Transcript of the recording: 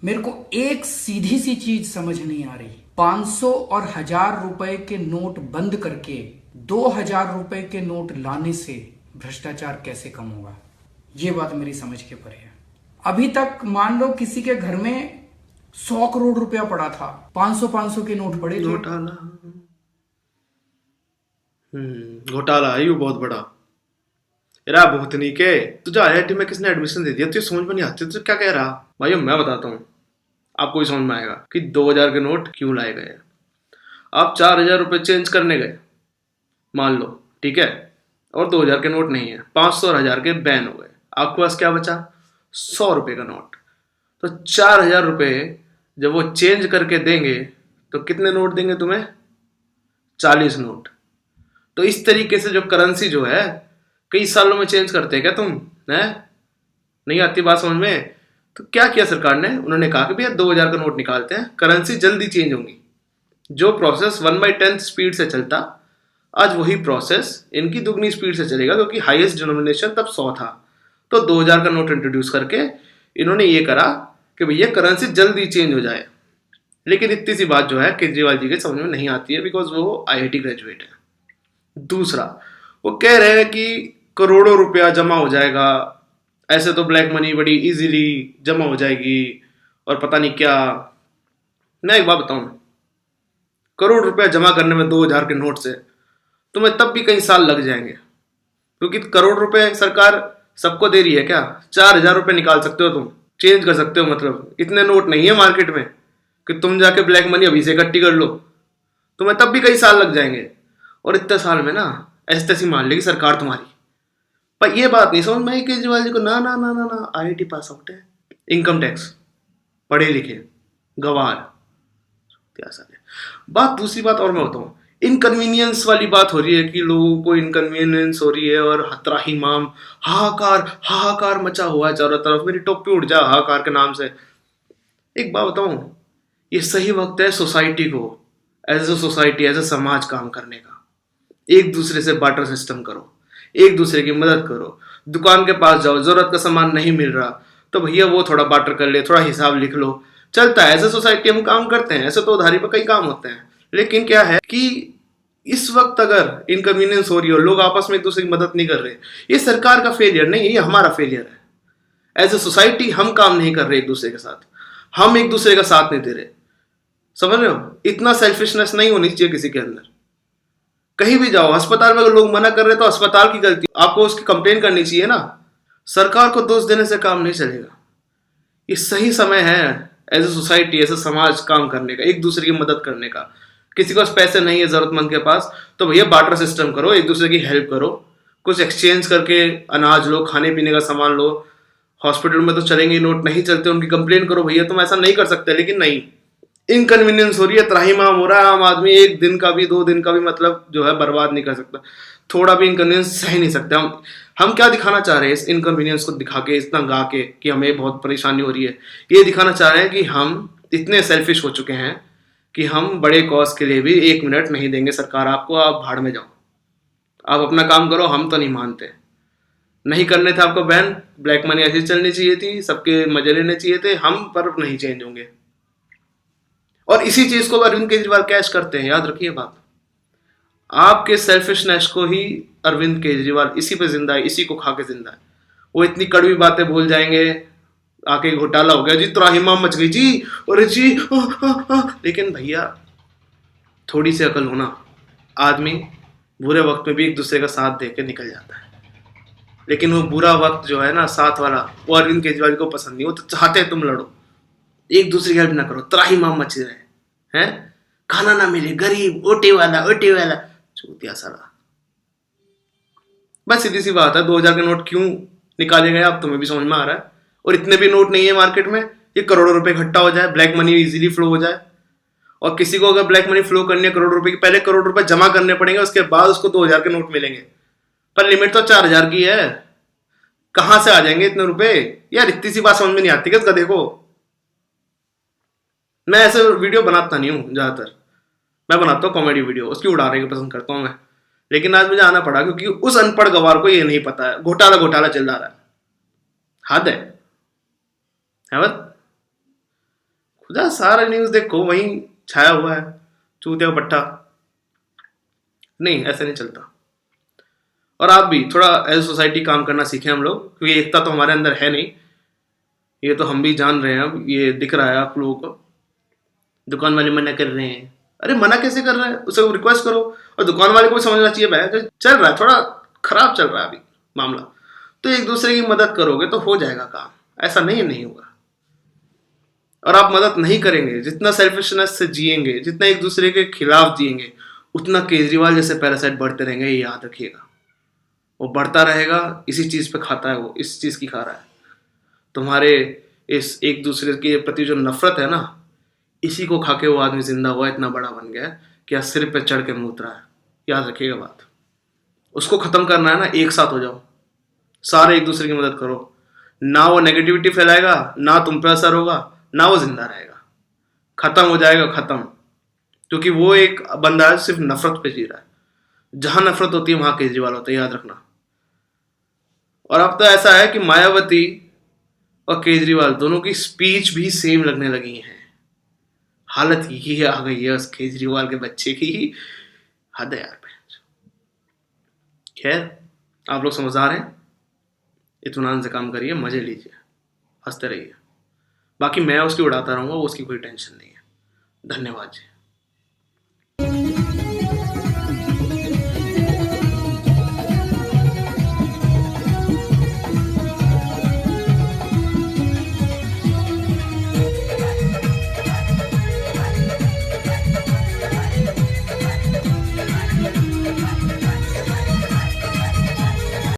मेरे को एक सीधी सी चीज समझ नहीं आ रही। 500 और 1000 रुपए के नोट बंद करके 2000 रुपए के नोट लाने से भ्रष्टाचार कैसे कम होगा, ये बात मेरी समझ के परे है। अभी तक मान लो किसी के घर में 100 करोड़ रुपया पड़ा था, 500 के नोट पड़े थे। घोटाला। घोटाला है यू बहुत बड़ा। यार भूतनी के तुझे आईआईटी में किसने एडमिशन दे दिया? तुझे समझ में नहीं आती तो क्या कह रहा भाई? मैं बताता हूँ, आपको भी समझ में आएगा कि 2000 के नोट क्यों लाए गए। आप 4000 रुपये चेंज करने गए मान लो, ठीक है, और 2000 के नोट नहीं है, 500 और 1000 के बैन हो गए। आपके पास क्या बचा? 100 रुपये का नोट। तो 4000 रुपये जब वो चेंज करके देंगे तो कितने नोट देंगे तुम्हें? 40 नोट। तो इस तरीके से जो करेंसी जो है कई सालों में चेंज करते हैं क्या तुम? है नहीं आती बात समझ में? तो क्या किया सरकार ने? उन्होंने कहा कि भैया 2000 का नोट निकालते हैं, करेंसी जल्दी चेंज होंगी। जो प्रोसेस 1/10 स्पीड से चलता, आज वही प्रोसेस इनकी दुगनी स्पीड से चलेगा, क्योंकि हाईएस्ट डिनोमिनेशन तब 100 था। तो 2000 का नोट इंट्रोड्यूस करके इन्होंने ये करा कि भैया करेंसी जल्दी चेंज हो जाए। लेकिन इतनी सी बात जो है केजरीवाल जी के समझ में नहीं आती है, बिकॉज वो आईआईटी ग्रेजुएट है। दूसरा, वो कह रहे हैं कि करोड़ों रुपया जमा हो जाएगा, ऐसे तो ब्लैक मनी बड़ी इजीली जमा हो जाएगी और पता नहीं क्या। मैं एक बात बताऊं, करोड़ रुपया जमा करने में 2000 के नोट से तुम्हें तब भी कई साल लग जाएंगे, क्योंकि करोड़ रुपए सरकार सबको दे रही है क्या? 4000 रुपये निकाल सकते हो तुम, चेंज कर सकते हो, मतलब इतने नोट नहीं है मार्केट में कि तुम जाके ब्लैक मनी अभी से इकट्ठी कर लो। तुम्हें तब भी कई साल लग जाएंगे, और इतने साल में ना ऐसी तैसी मान लेगी सरकार तुम्हारी। पर ये बात नहीं समझ में आई केजरीवाल जी को। ना ना ना ना ना, आईआईटी पास आउट है, इनकम टैक्स, पढ़े लिखे, गवार, क्या सारे। बात दूसरी बात और मैं बताऊं, इनकन्वीनियंस वाली बात हो रही है कि लोगों को इनकन्वीनियंस हो रही है और त्राहिमाम हाहाकार हाहाकार मचा हुआ है चारों तरफ। मेरी टोपी उड़ जा हाहाकार के नाम से। एक बात बताऊं, ये सही वक्त है सोसाइटी को as a society, as a समाज काम करने का। एक दूसरे से बार्टर सिस्टम करो, एक दूसरे की मदद करो। दुकान के पास जाओ, जरूरत का सामान नहीं मिल रहा तो भैया वो थोड़ा बार्टर कर ले, थोड़ा हिसाब लिख लो, चलता है। एज ए सोसाइटी हम काम करते हैं, ऐसे तो उधारी पर कई काम होते हैं। लेकिन क्या है कि इस वक्त अगर इनकन्वीनियंस हो रही हो, लोग आपस में एक दूसरे की मदद नहीं कर रहे, ये सरकार का फेलियर नहीं, ये हमारा फेलियर है। एज ए सोसाइटी हम काम नहीं कर रहे एक दूसरे के साथ, हम एक दूसरे का साथ नहीं दे रहे। समझ रहे हो? इतना सेल्फिशनेस नहीं होनी चाहिए किसी के अंदर। कहीं भी जाओ, अस्पताल में अगर लोग मना कर रहे तो अस्पताल की गलती, आपको उसकी कंप्लेन करनी चाहिए ना। सरकार को दोष देने से काम नहीं चलेगा। ये सही समय है as a society, as a समाज काम करने का, एक दूसरे की मदद करने का। किसी को पैसे नहीं है जरूरतमंद के पास तो भैया बार्टर सिस्टम करो, एक दूसरे की हेल्प करो, कुछ एक्सचेंज करके अनाज लो, खाने पीने का सामान लो। हॉस्पिटल में तो चलेंगे नोट, नहीं चलते उनकी कंप्लेन करो, भैया तुम ऐसा नहीं कर सकते। लेकिन नहीं, इनकन्वीनियंस हो रही है, त्राहिमाम हो रहा है। आम आदमी एक दिन का भी 2 दिन का भी मतलब जो है बर्बाद नहीं कर सकता, थोड़ा भी इनकन्वीनियंस सह नहीं सकते। हम क्या दिखाना चाह रहे हैं इस इनकन्वीनियंस को दिखा के, इतना गा के कि हमें बहुत परेशानी हो रही है? ये दिखाना चाह रहे हैं कि हम इतने सेल्फिश हो चुके हैं कि हम बड़े कॉज के लिए भी 1 मिनट नहीं देंगे सरकार आपको, आप भाड़ में जाओ, आप अपना काम करो, हम तो नहीं मानते। नहीं करने थे आपको बैन, ब्लैक मनी ऐसी चलनी चाहिए थी, सबके मजे लेने चाहिए थे, हम पर नहीं चेंज होंगे। और इसी चीज को अरविंद केजरीवाल कैश करते हैं, याद रखिए बात। आपके सेल्फिशनेस को ही अरविंद केजरीवाल इसी पे जिंदा है, इसी को खा के जिंदा है। वो इतनी कड़वी बातें भूल जाएंगे, आके घोटाला हो गया जी, त्राहिमाम मच गई जी, अरे जी लेकिन भैया थोड़ी सी अकल होना, आदमी बुरे वक्त में भी एक दूसरे का साथ दे के निकल जाता है। लेकिन वो बुरा वक्त जो है ना साथ वाला, वो अरविंद केजरीवाल को पसंद नहीं। वो तो चाहते हैं तुम लड़ो, एक दूसरे की हेल्प ना करो, त्राहिमाम मच रहे हैं, खाना ना मिले, गरीब, ओटे वाला चूतिया साला। बस सीधी सी बात है, 2000 के नोट क्यों निकाले गए अब तुम्हें भी समझ में आ रहा है। और इतने भी नोट नहीं है मार्केट में, ये करोड़ों रुपए इकट्ठा हो जाए, ब्लैक मनी इजीली फ्लो हो जाए। और किसी को अगर ब्लैक मनी फ्लो करनी है करोड़ रुपए की, पहले करोड़ रुपए जमा करने पड़ेंगे, उसके बाद उसको 2000 के नोट मिलेंगे। पर लिमिट तो 4000 की है, कहां से आ जाएंगे इतने रुपए? यार इतनी सी बात समझ में नहीं आती क्या गधे को? मैं ऐसे वीडियो बनाता नहीं हूँ, ज्यादातर मैं बनाता हूँ कॉमेडी वीडियो, उसकी उड़ाने की पसंद करता हूँ मैं। लेकिन आज मुझे आना पड़ा क्योंकि उस अनपढ़ गवार को ये नहीं पता है, घोटाला घोटाला चल रहा है। हद है बस। खुदा सारा न्यूज देखो वहीं छाया हुआ है, चूतिया का पट्टा। नहीं, ऐसे नहीं चलता। और आप भी थोड़ा एज सोसाइटी काम करना सीखें हम लोग, क्योंकि एकता तो हमारे अंदर है नहीं, ये तो हम भी जान रहे हैं। अब ये दिख रहा है आप लोगों को, दुकान वाले मना कर रहे हैं। अरे मना कैसे कर रहे हैं, उसे रिक्वेस्ट करो। और दुकान वाले को भी समझना चाहिए भाई, अगर चल रहा है, थोड़ा खराब चल रहा है अभी मामला, तो एक दूसरे की मदद करोगे तो हो जाएगा काम। ऐसा नहीं होगा। और आप मदद नहीं करेंगे, जितना सेल्फिशनेस से जिएंगे, जितना एक दूसरे के खिलाफ जिएंगे, उतना केजरीवाल जैसे पैरासाइट बढ़ते रहेंगे, ये याद रखिएगा। वो बढ़ता रहेगा, इसी चीज पे खाता है, वो इस चीज की खा रहा है। तुम्हारे इस एक दूसरे के प्रति जो नफरत है ना, इसी को खा के वो आदमी जिंदा हुआ, इतना बड़ा बन गया है कि आज सिर पे चढ़ के मूत रहा है। याद रखिएगा बात। उसको खत्म करना है ना, एक साथ हो जाओ, सारे एक दूसरे की मदद करो। ना वो नेगेटिविटी फैलाएगा, ना तुम पे असर होगा, ना वो जिंदा रहेगा। खत्म हो जाएगा, खत्म। क्योंकि वो एक बंदा है सिर्फ नफरत पे जी रहा है। जहां नफरत होती है वहां केजरीवाल होता है, याद रखना। और अब तो ऐसा है कि मायावती और केजरीवाल दोनों की स्पीच भी सेम लगने लगी है। हालत यही आ गई है उस केजरीवाल के बच्चे की, हद है यार। खैर, आप लोग समझदार हैं, इत्मीनान से काम करिए, मजे लीजिए, हंसते रहिए। बाकी मैं उसकी उड़ाता रहूंगा, वो उसकी कोई टेंशन नहीं है। धन्यवाद जी।